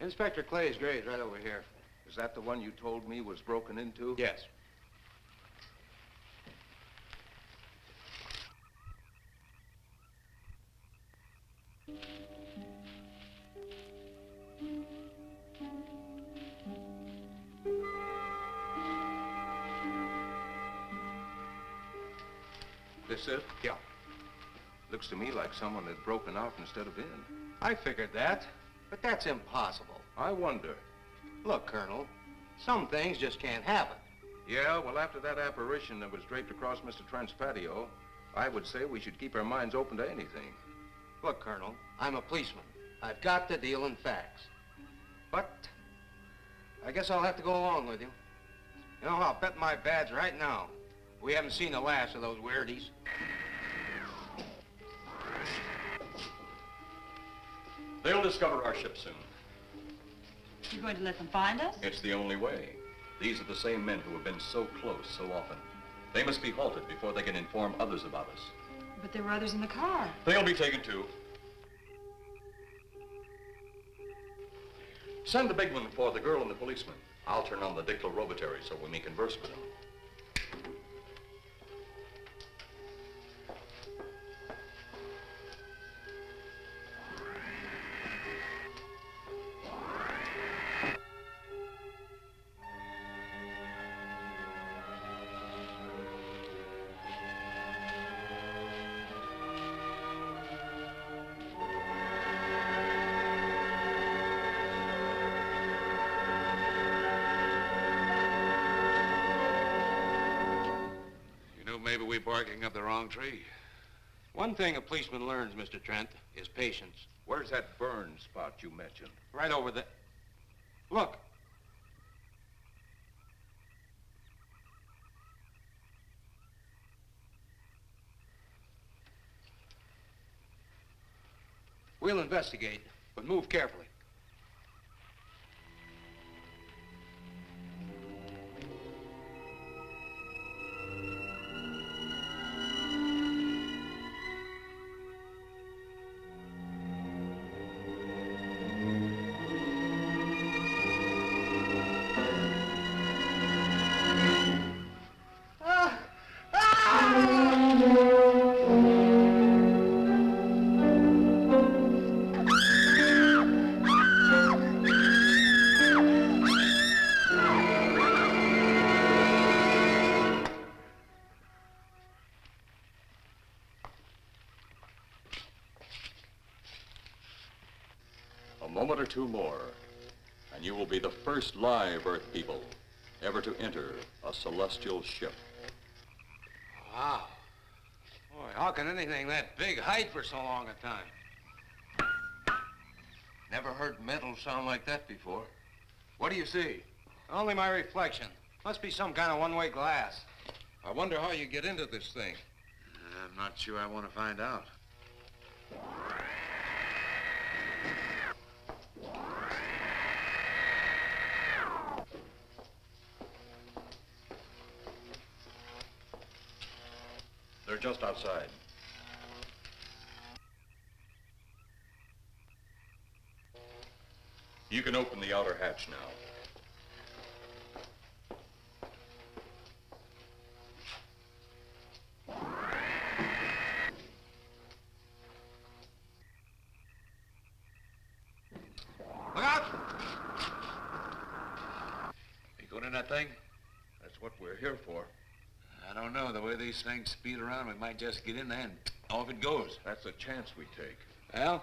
Inspector Clay's grave's right over here. Is that the one you told me was broken into? Yes. This it? Yeah. Looks to me like someone had broken out instead of in. I figured that, but that's impossible. I wonder. Look, Colonel, some things just can't happen. Yeah, well, after that apparition that was draped across Mr. Trent's patio, I would say we should keep our minds open to anything. Look, Colonel, I'm a policeman. I've got to deal in facts. But I guess I'll have to go along with you. You know, I'll bet my badge right now we haven't seen the last of those weirdies. They'll discover our ship soon. You're going to let them find us? It's the only way. These are the same men who have been so close so often. They must be halted before they can inform others about us. But there were others in the car. They'll be taken too. Send the big one for the girl and the policeman. I'll turn on the dictorobatary so we may converse with them. Maybe we're barking up the wrong tree. One thing a policeman learns, Mr. Trent, is patience. Where's that burn spot you mentioned? Right over there. Look. We'll investigate, but move carefully. moment or two more, and you will be the first live Earth people ever to enter a celestial ship. Wow. Boy, how can anything that big hide for so long a time? Never heard metal sound like that before. What do you see? Only my reflection. Must be some kind of one-way glass. I wonder how you get into this thing. I'm not sure I want to find out. They're just outside. You can open the outer hatch now. Look out! You going in that thing? That's what we're here for. I don't know. The way these things speed around, we might just get in there and off it goes. That's a chance we take. Well,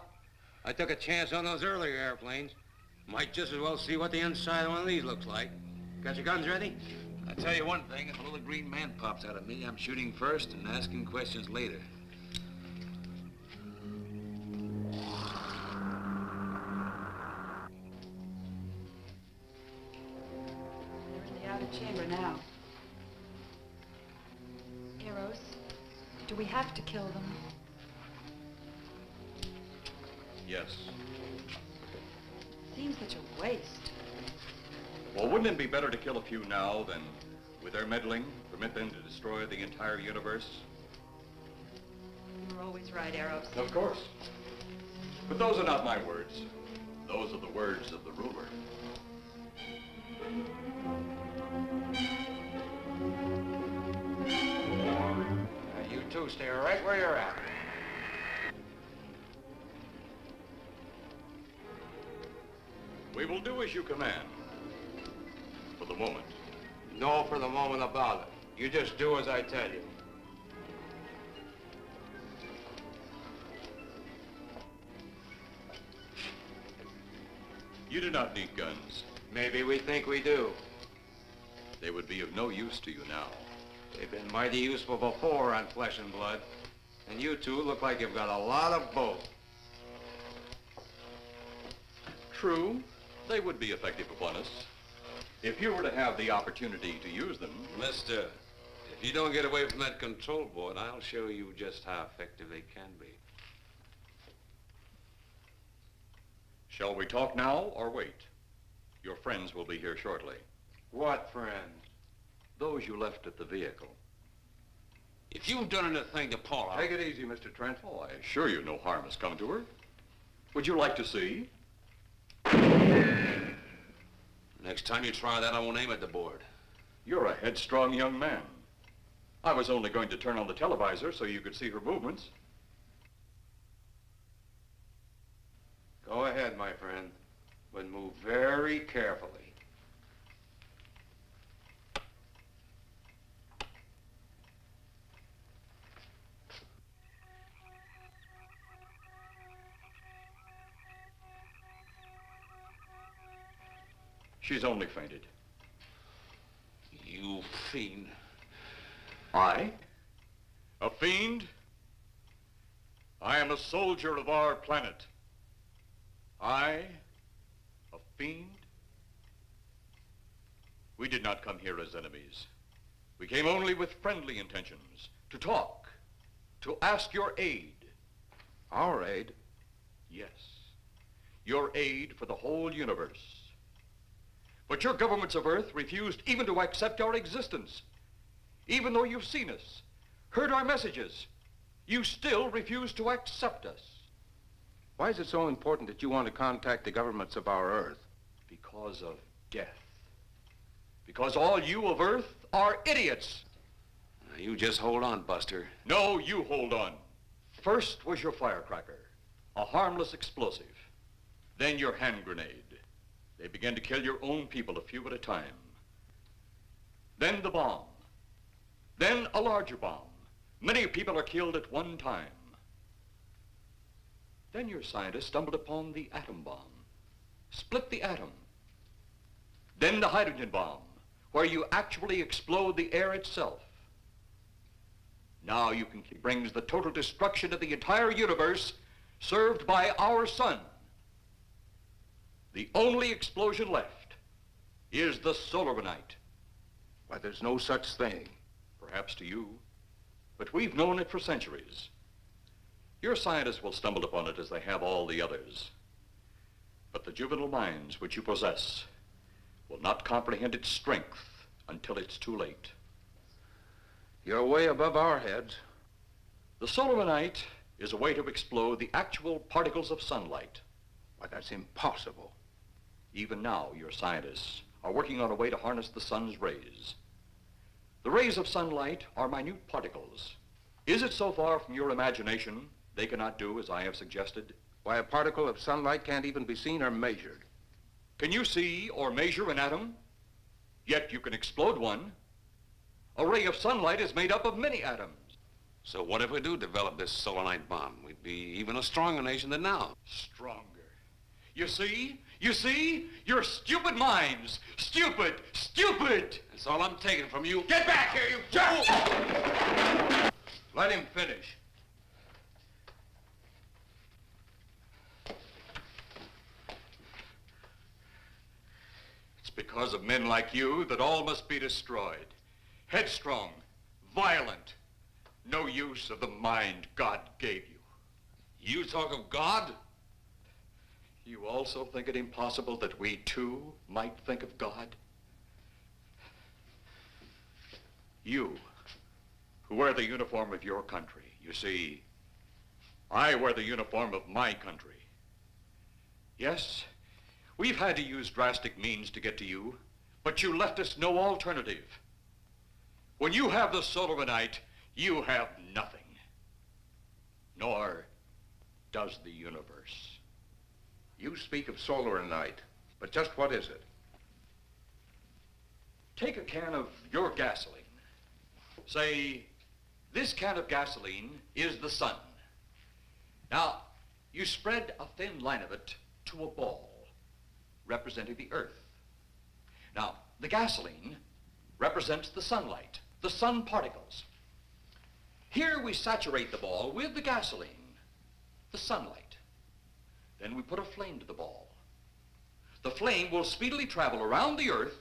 I took a chance on those earlier airplanes. Might just as well see what the inside of one of these looks like. Got your guns ready? I'll tell you one thing. If a little green man pops out of me, I'm shooting first and asking questions later. They're in the outer chamber now. Eros, do we have to kill them? Yes. Seems such a waste. Well, wouldn't it be better to kill a few now than, with their meddling, permit them to destroy the entire universe? You're always right, Eros. Of course. But those are not my words. Those are the words of the ruler. You two stay right where you're at. We will do as you command. For the moment. No for the moment about it. You just do as I tell you. You do not need guns. Maybe we think we do. They would be of no use to you now. They've been mighty useful before on flesh and blood. And you two look like you've got a lot of both. True, they would be effective upon us. If you were to have the opportunity to use them. Mister, if you don't get away from that control board, I'll show you just how effective they can be. Shall we talk now or wait? Your friends will be here shortly. What friends? Those you left at the vehicle. If you've done anything to Paula... Take it easy, Mr. Trent. Oh, I assure you no harm has come to her. Would you like to see? Next time you try that, I won't aim at the board. You're a headstrong young man. I was only going to turn on the televisor so you could see her movements. Go ahead, my friend, but move very carefully. She's only fainted. You fiend. I? A fiend? I am a soldier of our planet. I? A fiend? We did not come here as enemies. We came only with friendly intentions, to talk, to ask your aid. Our aid? Yes, your aid for the whole universe. But your governments of Earth refused even to accept our existence. Even though you've seen us, heard our messages, you still refuse to accept us. Why is it so important that you want to contact the governments of our Earth? Because of death. Because all you of Earth are idiots. Now, you just hold on, Buster. No, you hold on. First was your firecracker, a harmless explosive. Then your hand grenade. They began to kill your own people a few at a time. Then the bomb. Then a larger bomb. Many people are killed at one time. Then your scientists stumbled upon the atom bomb. split the atom. Then the hydrogen bomb, where you actually explode the air itself. Now you can brings the total destruction of the entire universe served by our sun. The only explosion left is the solar night. Why, there's no such thing. Perhaps to you, but we've known it for centuries. Your scientists will stumble upon it as they have all the others. But the juvenile minds which you possess will not comprehend its strength until it's too late. You're way above our heads. The solar night is a way to explode the actual particles of sunlight. Why, that's impossible. Even now, your scientists are working on a way to harness the sun's rays. The rays of sunlight are minute particles. Is it so far from your imagination they cannot do as I have suggested? Why, a particle of sunlight can't even be seen or measured. Can you see or measure an atom? Yet you can explode one. A ray of sunlight is made up of many atoms. So what if we do develop this solar night bomb? We'd be even a stronger nation than now. Stronger. You see? You see? Your stupid minds. Stupid! Stupid! That's all I'm taking from you. Get back here, you jerk! Let him finish. It's because of men like you that all must be destroyed. Headstrong, violent, no use of the mind God gave you. You talk of God? You also think it impossible that we too might think of God? You, who wear the uniform of your country, you see, I wear the uniform of my country. Yes, we've had to use drastic means to get to you, but you left us no alternative. When you have the solar night, you have nothing. Nor does the universe. You speak of solar night, but just what is it? Take a can of your gasoline. Say, this can of gasoline is the sun. Now, you spread a thin line of it to a ball, representing the earth. Now, the gasoline represents the sunlight, the sun particles. Here we saturate the ball with the gasoline, the sunlight. Then we put a flame to the ball. The flame will speedily travel around the earth,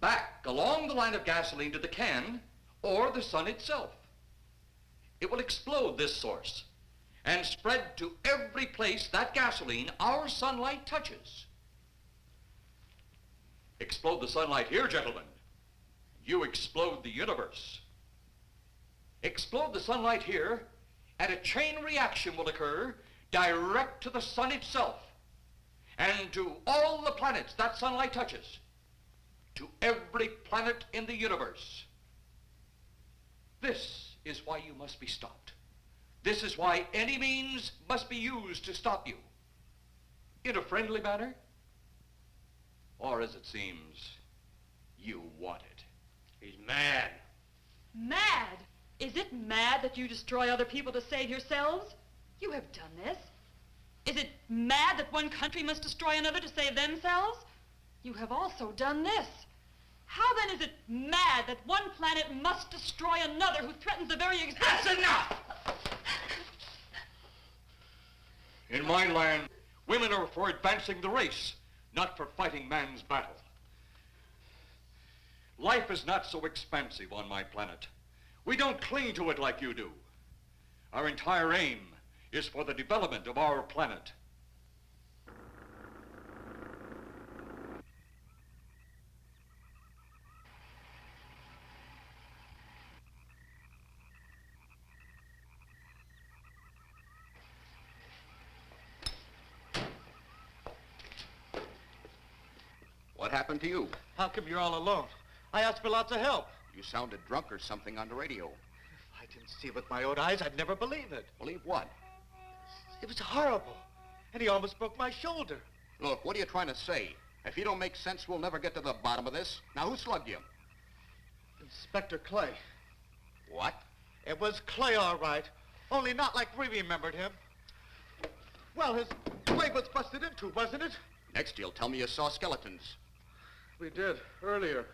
back along the line of gasoline to the can, or the sun itself. It will explode this source and spread to every place that gasoline, our sunlight, touches. Explode the sunlight here, gentlemen. You explode the universe. Explode the sunlight here, and a chain reaction will occur direct to the sun itself and to all the planets that sunlight touches, to every planet in the universe. This is why you must be stopped. This is why any means must be used to stop you. In a friendly manner, or as it seems, you want it. He's mad. Mad? Is it mad that you destroy other people to save yourselves? You have done this. Is it mad that one country must destroy another to save themselves? You have also done this. How then is it mad that one planet must destroy another who threatens the very existence? That's enough! In my land, women are for advancing the race, not for fighting man's battle. Life is not so expansive on my planet. We don't cling to it like you do. Our entire aim is for the development of our planet. What happened to you? How come you're all alone? I asked for lots of help. You sounded drunk or something on the radio. If I didn't see it with my own eyes, I'd never believe it. Believe what? It was horrible. And he almost broke my shoulder. Look, what are you trying to say? If you don't make sense, we'll never get to the bottom of this. Now, who slugged you? Inspector Clay. What? It was Clay, all right. Only not like we remembered him. Well, his leg was busted into, wasn't it? Next, you'll tell me you saw skeletons. We did, earlier.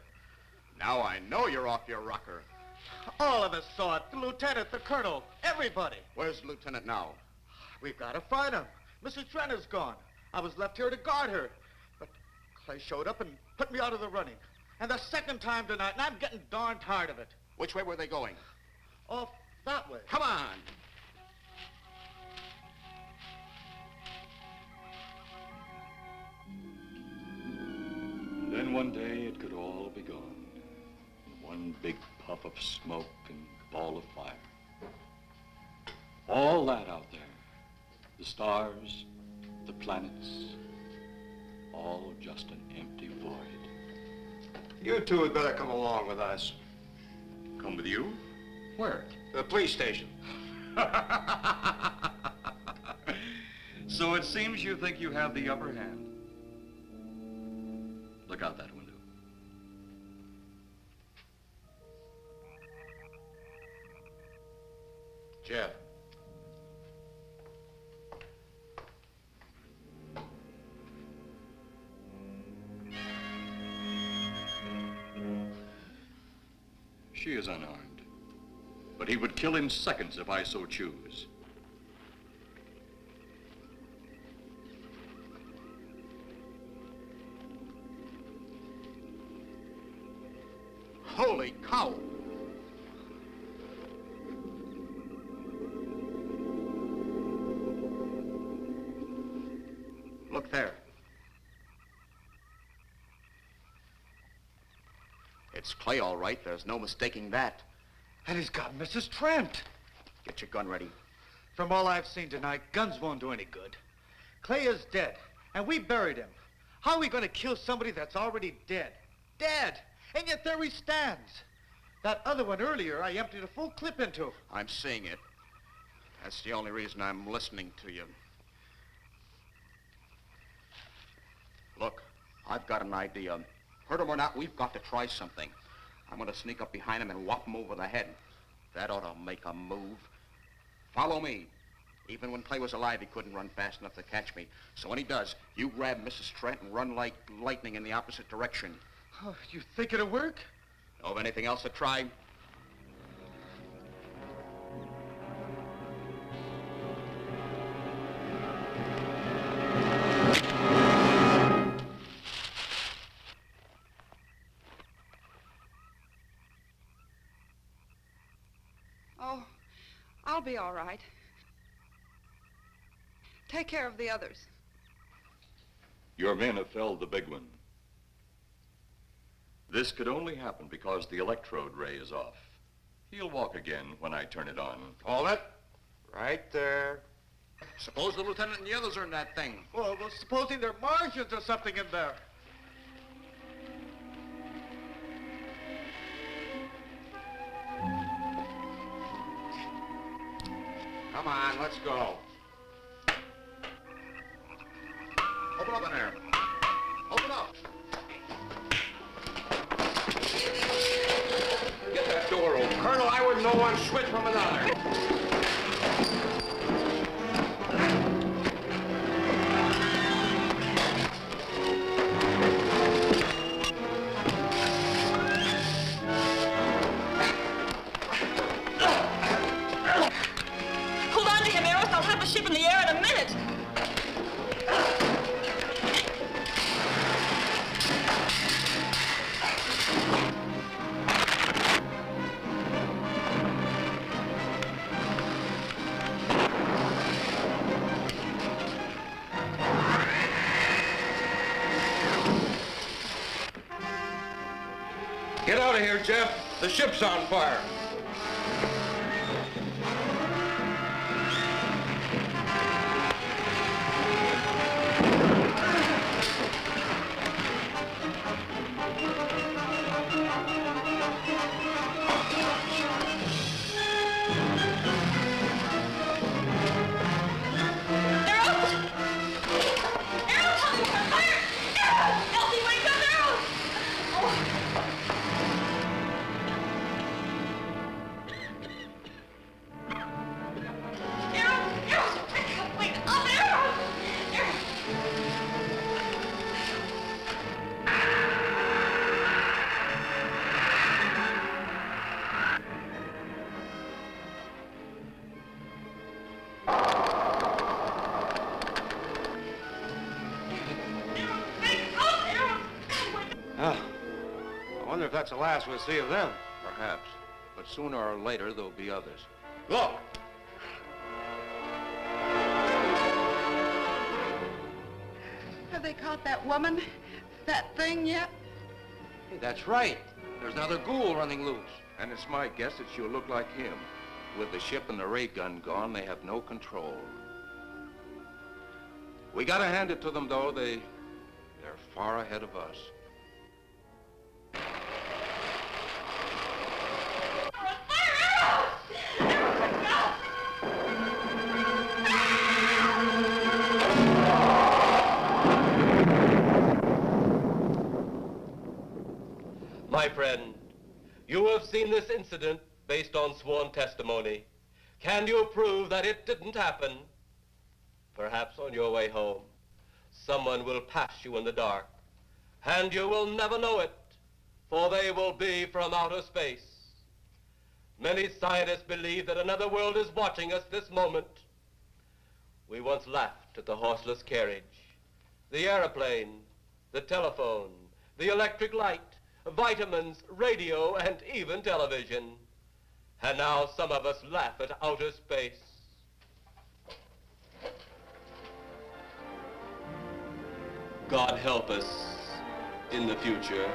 Now I know you're off your rocker. All of us saw it. The lieutenant, the colonel, everybody. Where's the lieutenant now? We've got to find him. Mrs. Trent is gone. I was left here to guard her. But Clay showed up and put me out of the running. And the second time tonight, and I'm getting darn tired of it. Which way were they going? Off that way. Come on. And then one day it could all be gone. In one big puff of smoke and ball of fire. All that out there. The stars, the planets, all just an empty void. You two had better come along with us. Come with you? Where? The police station. So it seems you think you have the upper hand. Look out that window. Jeff. She is unarmed, but he would kill in seconds if I so choose. Holy cow! Look there. It's Clay, all right. There's no mistaking that. And he's got Mrs. Trent. Get your gun ready. From all I've seen tonight, guns won't do any good. Clay is dead, and we buried him. How are we going to kill somebody that's already dead? Dead! And yet there he stands. That other one earlier, I emptied a full clip into. I'm seeing it. That's the only reason I'm listening to you. Look, I've got an idea. Hurt him or not, we've got to try something. I'm going to sneak up behind him and whop him over the head. That ought to make a move. Follow me. Even when Clay was alive, he couldn't run fast enough to catch me. So when he does, you grab Mrs. Trent and run like lightning in the opposite direction. Oh, you think it'll work? Know of anything else to try? Oh, I'll be all right. Take care of the others. Your men have felled the big one. This could only happen because the electrode ray is off. He'll walk again when I turn it on. Hold it. Right there. Suppose the lieutenant and the others are in that thing. Well, supposing there are Martians or something in there. Come on, let's go. Open up in there. Open up. Get that door open. Colonel, I wouldn't know one switch from another. Hold on to him, Eros. I'll have the ship in the air in a minute. Get out of here, Jeff. The ship's on fire. that's the last we'll see of them. Perhaps. But sooner or later, there'll be others. Look! Have they caught that woman? That thing yet? Hey, that's right. There's another ghoul running loose. And it's my guess that she'll look like him. With the ship and the ray gun gone, they have no control. We gotta hand it to them, though. They're far ahead of us. My friend, you have seen this incident based on sworn testimony. Can you prove that it didn't happen? Perhaps on your way home, someone will pass you in the dark, and you will never know it, for they will be from outer space. Many scientists believe that another world is watching us this moment. We once laughed at the horseless carriage, the airplane, the telephone, the electric light, vitamins, radio, and even television. And now some of us laugh at outer space. God help us in the future.